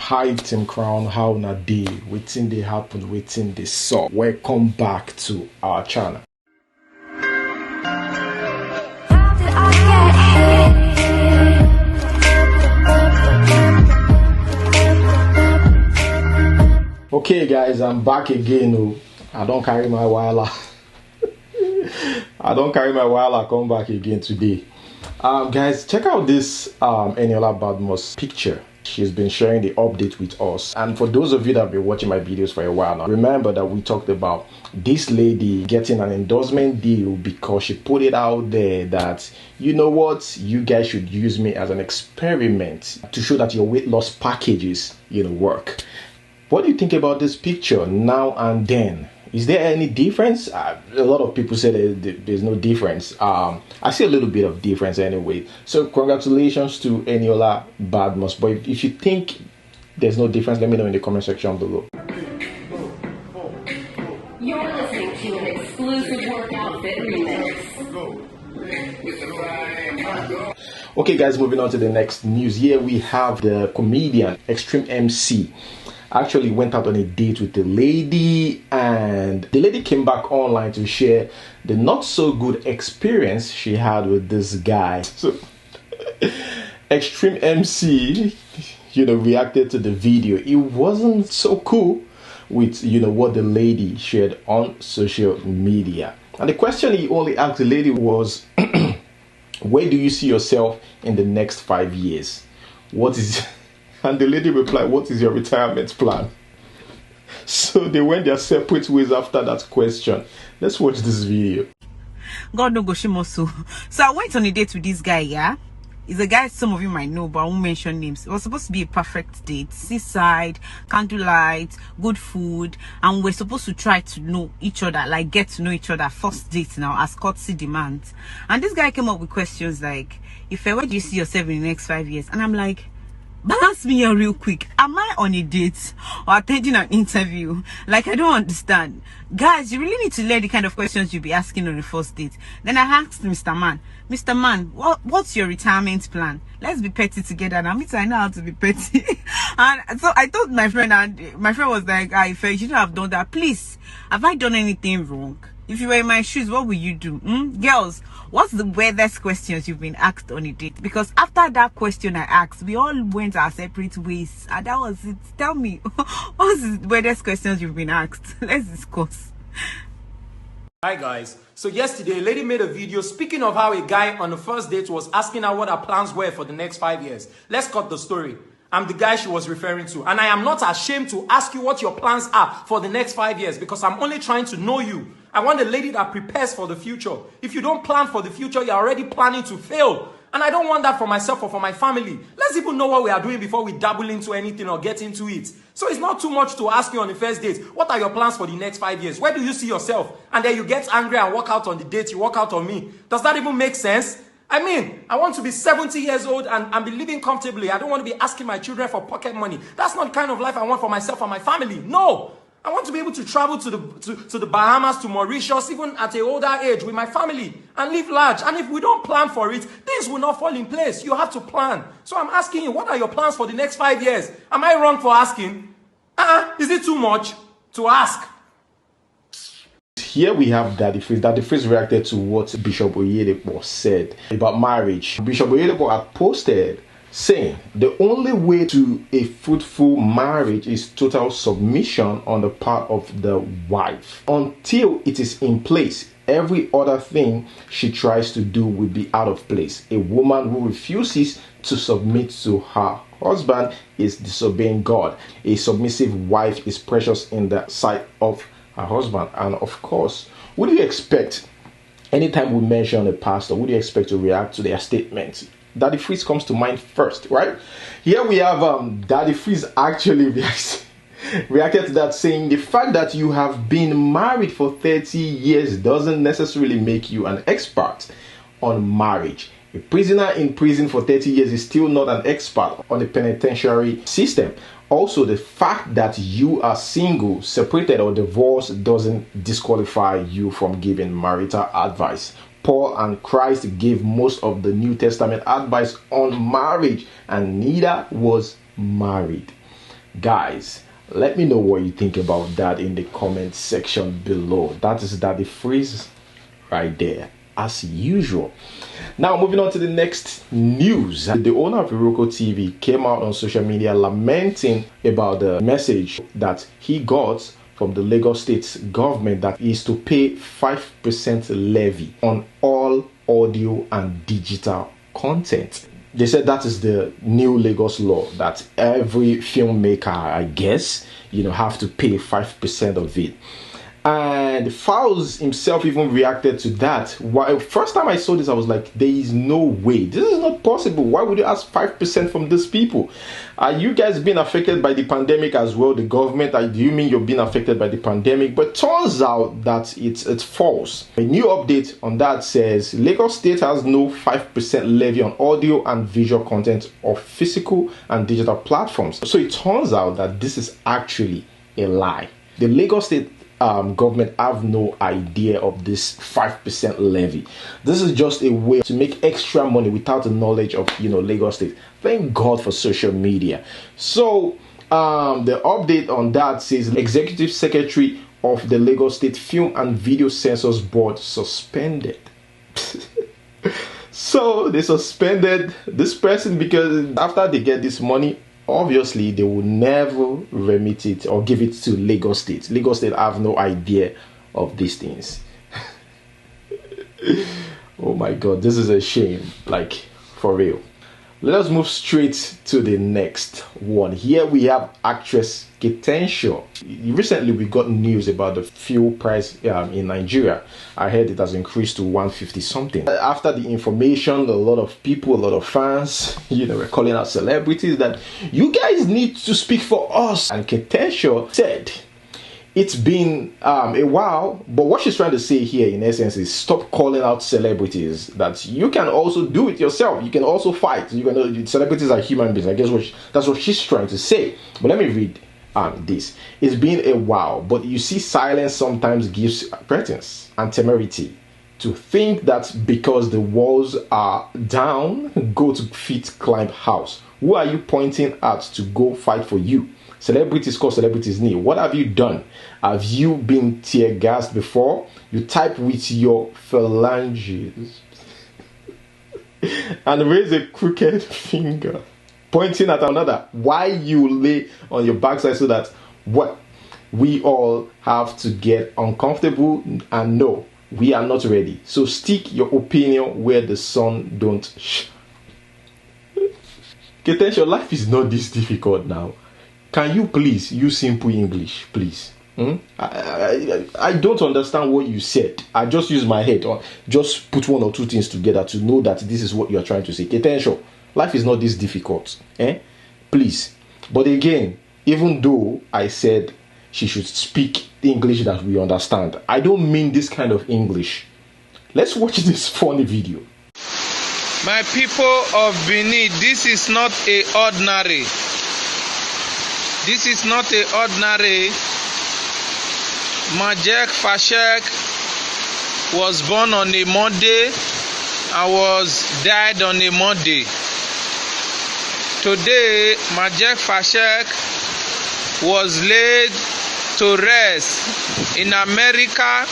Hi Team Crown, how na day? Wetin dey happen, wetin dey sup? Welcome back to our channel. Okay guys, I'm back again. Oh, I don't carry my wala. Come back again today. Guys, check out this Aniola Badmos picture. She's been sharing the update with us, and for those of you that have been watching my videos for a while now, remember that we talked about this lady getting an endorsement deal because she put it out there that, you know what, you guys should use me as an experiment to show that your weight loss packages, work. What do you think about this picture now and then? Is there any difference? A lot of people say that there's no difference. I see a little bit of difference anyway. So congratulations to Aniola Badmos. But if you think there's no difference, let me know in the comment section below. You're listening to an exclusive workout fit remix. Okay guys, moving on to the next news. Here we have the comedian Extreme MC actually went out on a date with the lady, and the lady came back online to share the not so good experience she had with this guy. So Extreme MC reacted to the video. It wasn't so cool with what the lady shared on social media, and the question he only asked the lady was where do you see yourself in the next 5 years? And the lady replied, what is your retirement plan? So they went their separate ways after that question. Let's watch this video. God no go shimoso. So I went on a date with this guy, yeah? He's a guy some of you might know, but I won't mention names. It was supposed to be a perfect date. Seaside, candlelight, good food. And we're supposed to try to know each other, like get to know each other. First date now, as courtesy demands. And this guy came up with questions like, where do you see yourself in the next 5 years? And I'm like, balance me here real quick. Am I on a date or attending an interview? Like, I don't understand. Guys, you really need to learn the kind of questions you'll be asking on the first date. Then I asked Mr. Man, what's your retirement plan? Let's be petty together now. I know how to be petty. And so I told my friend, and my friend was like, I felt you shouldn't have done that. Please, have I done anything wrong? If you were in my shoes, what would you do? Girls, what's the weirdest questions you've been asked on a date? Because after that question I asked, we all went our separate ways. And that was it. Tell me, what's the weirdest questions you've been asked? Let's discuss. Hi guys. So yesterday, a lady made a video speaking of how a guy on the first date was asking her what her plans were for the next 5 years. Let's cut the story. I'm the guy she was referring to, and I am not ashamed to ask you what your plans are for the next 5 years because I'm only trying to know you. I want a lady that prepares for the future. If you don't plan for the future, you're already planning to fail. And I don't want that for myself or for my family. Let's even know what we are doing before we dabble into anything or get into it. So it's not too much to ask you on the first date, what are your plans for the next 5 years? Where do you see yourself? And then you get angry and walk out on the date, you walk out on me. Does that even make sense? I mean, I want to be 70 years old and be living comfortably. I don't want to be asking my children for pocket money. That's not the kind of life I want for myself and my family. No! I want to be able to travel to the Bahamas, to Mauritius, even at an older age with my family and live large. And if we don't plan for it, things will not fall in place. You have to plan. So I'm asking you, what are your plans for the next 5 years? Am I wrong for asking? Is it too much to ask? Here we have Daddy Freeze. Daddy Freeze reacted to what Bishop Oyedepo said about marriage. Bishop Oyedepo had posted saying the only way to a fruitful marriage is total submission on the part of the wife. Until it is in place, every other thing she tries to do will be out of place. A woman who refuses to submit to her husband is disobeying God. A submissive wife is precious in the sight of her husband. And of course, what do you expect anytime we mention a pastor? What do you expect to react to their statements? Daddy Freeze comes to mind first, right? Here we have Daddy Freeze actually reacted to that, saying the fact that you have been married for 30 years doesn't necessarily make you an expert on marriage. A prisoner in prison for 30 years is still not an expert on the penitentiary system. Also, the fact that you are single, separated, or divorced doesn't disqualify you from giving marital advice. Paul and Christ gave most of the New Testament advice on marriage, and neither was married. Guys, let me know what you think about that in the comment section below. That is Daddy Freeze right there, as usual. Now, moving on to the next news. The owner of Iroko TV came out on social media lamenting about the message that he got from the Lagos State government that is to pay 5% levy on all audio and digital content. They said that is the new Lagos law, that every filmmaker, I guess, have to pay 5% of it. And Fowles himself even reacted to that. First time I saw this, I was like, there is no way. This is not possible. Why would you ask 5% from these people? Are you guys being affected by the pandemic as well? The government, do you mean you're being affected by the pandemic? But turns out that it's false. A new update on that says Lagos State has no 5% levy on audio and visual content of physical and digital platforms. So it turns out that this is actually a lie. The Lagos State government have no idea of this 5% levy. This is just a way to make extra money without the knowledge of Lagos State. Thank God for social media. So the update on that says Executive Secretary of the Lagos State Film and Video Censors Board suspended. So they suspended this person because after they get this money, obviously they will never remit it or give it to Lagos State. Lagos State have no idea of these things. Oh my God, this is a shame, like for real. Let us move straight to the next one. Here we have actress Keke. Recently we got news about the fuel price in Nigeria. I heard it has increased to 150 something. After the information, a lot of people, a lot of fans, were calling out celebrities that you guys need to speak for us. And Keke said, it's been a while, but what she's trying to say here in essence is stop calling out celebrities, that you can also do it yourself. You can also fight. Celebrities are human beings. I guess that's what she's trying to say. But let me read this. It's been a while, but you see, silence sometimes gives pretense and temerity to think that because the walls are down, go to feet climb house. Who are you pointing at to go fight for you? Celebrities call celebrities knee. What have you done? Have you been tear gassed before? You type with your phalanges and raise a crooked finger, pointing at another. Why you lay on your backside so that what? We all have to get uncomfortable and no, we are not ready. So stick your opinion where the sun don't shine. Keke, your life is not this difficult now. Can you please use simple English, please? I don't understand what you said. I just use my head or just put one or two things together to know that this is what you are trying to say. Keke, life is not this difficult. Please. But again, even though I said she should speak English that we understand, I don't mean this kind of English. Let's watch this funny video. My people of Benin, this is not a ordinary. This is not a ordinary. Majek Fashek was born on a Monday and died on a Monday. Today, Majek Fashek was laid to rest in America.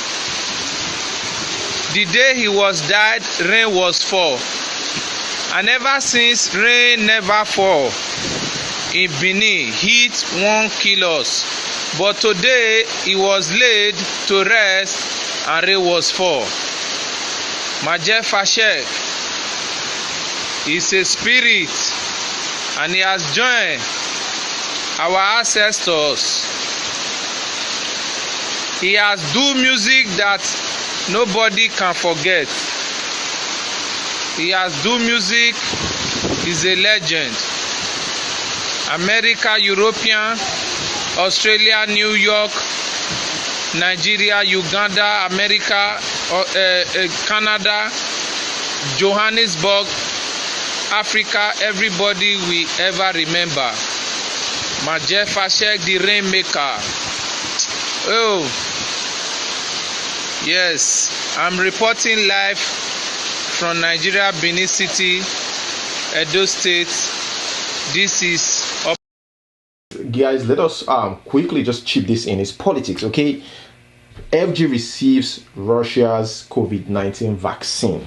The day he was died, rain was fall. And ever since, rain never fall. In Benin, heat won't kill us. But today, he was laid to rest and rain was fall. Majek Fashek is a spirit and he has joined our ancestors. He has do music that nobody can forget. He has do music, he's a legend. America, European, Australia, New York, Nigeria, Uganda, America, Canada, Johannesburg, Africa, everybody we ever remember. Majek Fashek, the rainmaker. Oh, yes, I'm reporting live from Nigeria, Benin City, Edo State. This is guys, let us quickly just chip this in. It's politics, okay? FG receives Russia's COVID-19 vaccine.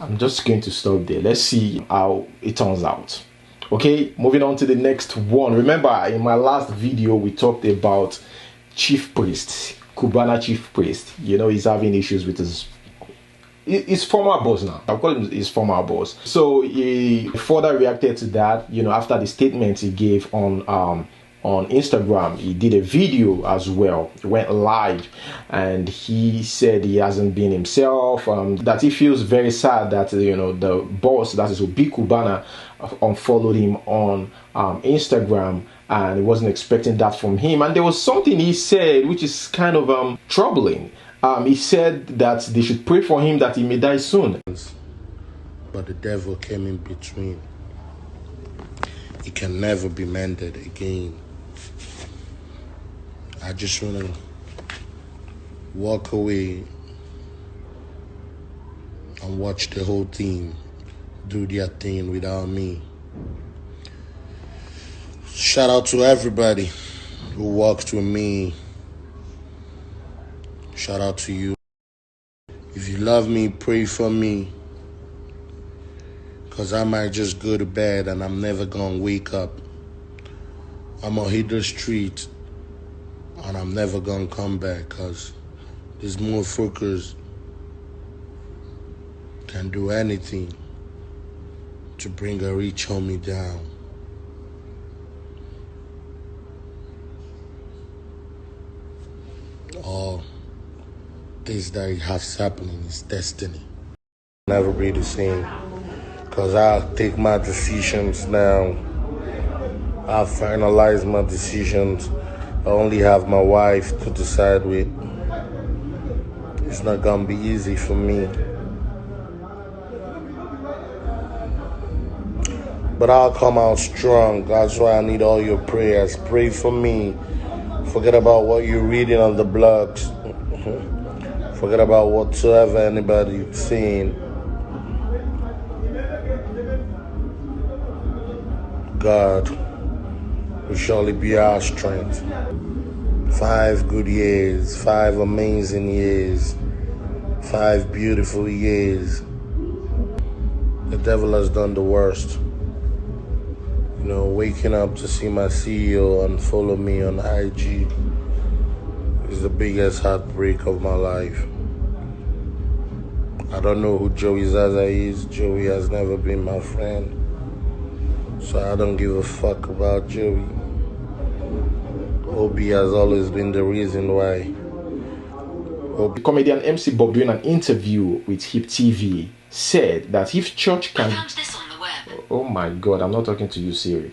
I'm just going to stop there. Let's see how it turns out. Okay, moving on to the next one. Remember, in my last video, we talked about Chiefpriest, Cubana Chiefpriest. You know, he's having issues with his former boss now. I'll call him his former boss. So he further reacted to that, you know, after the statement he gave on Instagram. He did a video as well. He went live and he said he hasn't been himself, that he feels very sad that, you know, the boss, that is Obi Cubana, unfollowed him on Instagram, and he wasn't expecting that from him. And there was something he said which is kind of troubling. He said that they should pray for him that he may die soon. But the devil came in between. It can never be mended again. I just want to walk away and watch the whole team do their thing without me. Shout out to everybody who walked with me. Shout out to you. If you love me, pray for me. Because I might just go to bed and I'm never going to wake up. I'm going to hit the street and I'm never going to come back, because these motherfuckers can do anything to bring a rich homie down. All this that it has happening is destiny. Never be the same, because I'll take my decisions now. I'll finalize my decisions. I only have my wife to decide with. It's not gonna be easy for me. But I'll come out strong. That's why I need all your prayers. Pray for me. Forget about what you're reading on the blogs. Forget about whatsoever anybody's saying. God will surely be our strength. 5 good years, 5 amazing years, 5 beautiful years. The devil has done the worst. You know, waking up to see my CEO unfollow me on IG is the biggest heartbreak of my life. I don't know who Joey Zaza is. Joey has never been my friend. So I don't give a fuck about Joey. Obi has always been the reason why. The comedian MC Bob, doing an interview with Hip TV, said that if church can... I found this on the web. Oh my God, I'm not talking to you, Siri.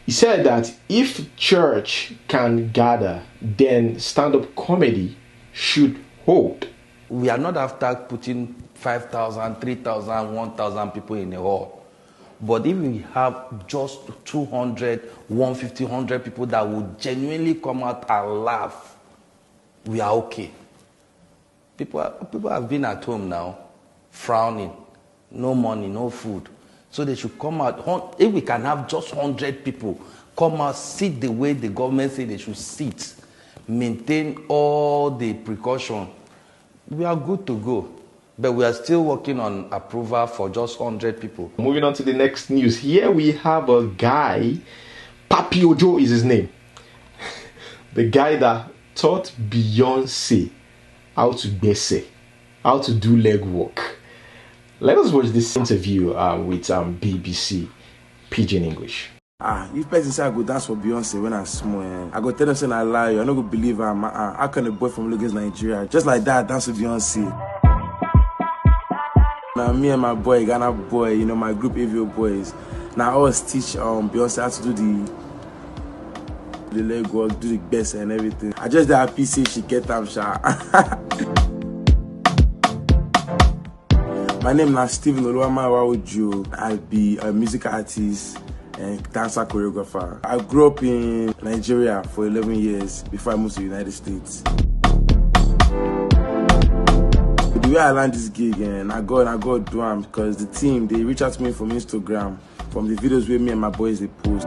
He said that if church can gather, then stand-up comedy should hold. We are not after putting 5,000, 3,000, 1,000 people in a hall. But if we have just 200, 150, 100 people that will genuinely come out and laugh, we are okay. People have been at home now, frowning, no money, no food. So they should come out. If we can have just 100 people come out, sit the way the government say they should sit, maintain all the precaution, we are good to go. But we are still working on approval for just 100 people. Moving on to the next news. Here we have a guy, Papi Ojo is his name. The guy that taught Beyonce how to bese, how to do leg work. Let us watch this interview with BBC Pidgin English. If person say I go dance for Beyonce when I'm small, I go tell them say I lie. I no go believe I'm. How can a boy from Lagos, Nigeria, just like that, dance with Beyonce? Now me and my boy, Ghana boy, you know, my group AVO boys. Now I always teach Beyonce how to do the leg work, do the best and everything. I just that happy say she get them sha. My name is Stephen Oluwamawaojo. I be a music artist and dancer choreographer. I grew up in Nigeria for 11 years before I moved to the United States. The way I learned this gig, and I got do them because the team, they reach out to me from Instagram from the videos where me and my boys they post.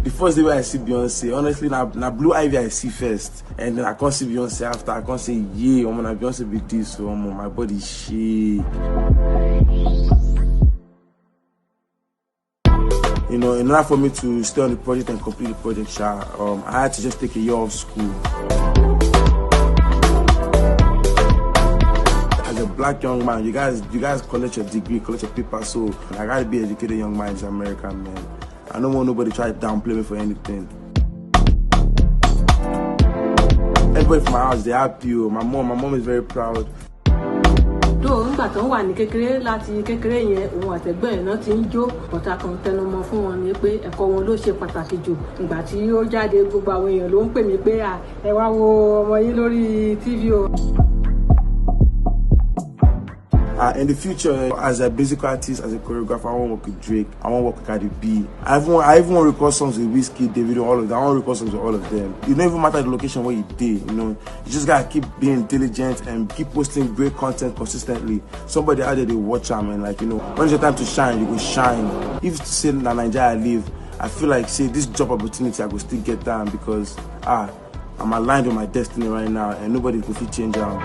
The first day where I see Beyonce, honestly, na Blue Ivy I see first, and then I can't see Beyonce after. I can't say yeah, I'm gonna Beyonce be this, so my body shake. You know, in order for me to stay on the project and complete the project, I had to just take a year off school. As a black young man, you guys collect your degree, collect your paper, so I gotta be an educated young man in America, man. I don't want nobody to try to downplay me for anything. Everybody from my house, they happy. My mom is very proud. Though nígbà tó ń wà ní kékeré láti kékeré yẹn òun àtẹ̀gbọ́n ẹ̀ náà ti ń jó ọ̀tá kan tẹnumọ́ fún wọn ni pé ẹ̀kọ́ wọn ló ṣe pàtàkì jù. Ìgbà tí ó jáde gbogbo àwọn èèyàn ló ń pè mí pé ẹ wá wo ọmọ yín lórí TV o. In the future, as a basic artist, as a choreographer, I want to work with Drake, I want to work with Cardi B. I even want to record songs with Whiskey, David, all of them. I want to record songs with all of them. It don't even matter the location where you did, you know. You just gotta keep being diligent and keep posting great content consistently. Somebody out there, they watch them and like, you know, when it's your time to shine, you go shine. If to say that Nigeria I live, I feel like, say, this job opportunity, I go still get down because, I'm aligned with my destiny right now and nobody will fit change out.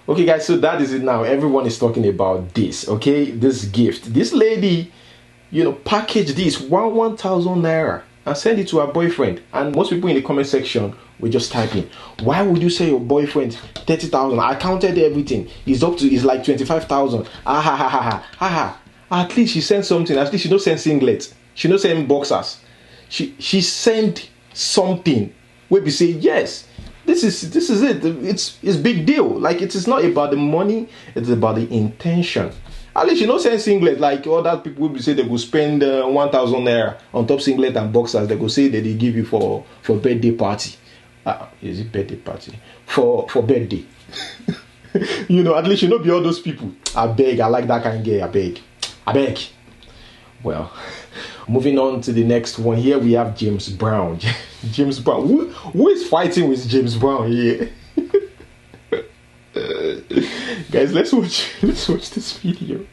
Okay guys, so that is it now. Everyone is talking about this, okay? This gift. This lady, you know, packaged this 1,000 naira and send it to her boyfriend. And most people in the comment section were just typing, why would you say your boyfriend 30,000? I counted everything. It's like 25,000. At least she sent something. At least she don't send singlets. She don't send boxers. She sent something where we say yes. This is it. It's big deal. Like it is not about the money, it's about the intention. At least you know send singlet like other people will say they will spend 1,000 naira on top singlet and boxers. They go say that they give you for birthday party. Is it birthday party? For birthday. You know, at least you know be all those people. I beg, I like that kind of gay. I beg. Well, moving on to the next one. Here we have James Brown. James Brown. Who is fighting with James Brown here? Guys, let's watch this video.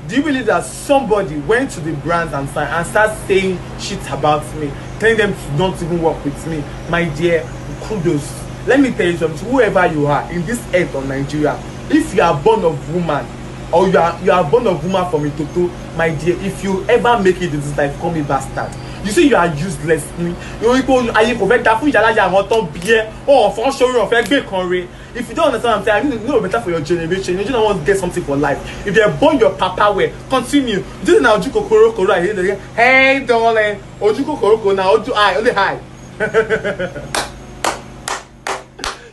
Do you believe that somebody went to the brands and started saying shit about me, telling them to not even work with me? My dear, kudos. Let me tell you something. Whoever you are in this earth of Nigeria, if you are born of woman, or you are born of woman from Itoto, my dear, if you ever make it in this life, call me bastard. You see, you are useless. If you don't understand what I'm saying, you know better for your generation. You don't want to get something for life. If you're born your papa way, continue. Do now Ojuko Koroko right? Hey darling, Ojuko Koroko now only high.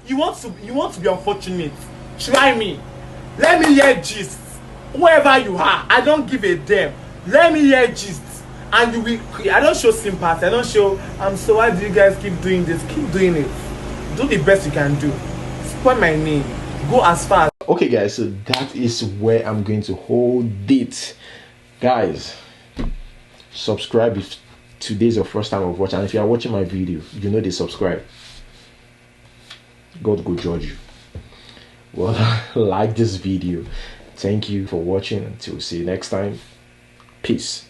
You want to be unfortunate. Try me. Let me hear gist. Whoever you are, I don't give a damn. Let me hear gist. And you will, I don't show sympathy. I don't show, so why do you guys keep doing this? Keep doing it. Do the best you can do. Spoil my name. Go as far. Okay guys, so that is where I'm going to hold it. Guys, subscribe if today's your first time of watching. And if you are watching my video, you know they subscribe. God go judge you. Well, like this video. Thank you for watching. Until see you next time. Peace.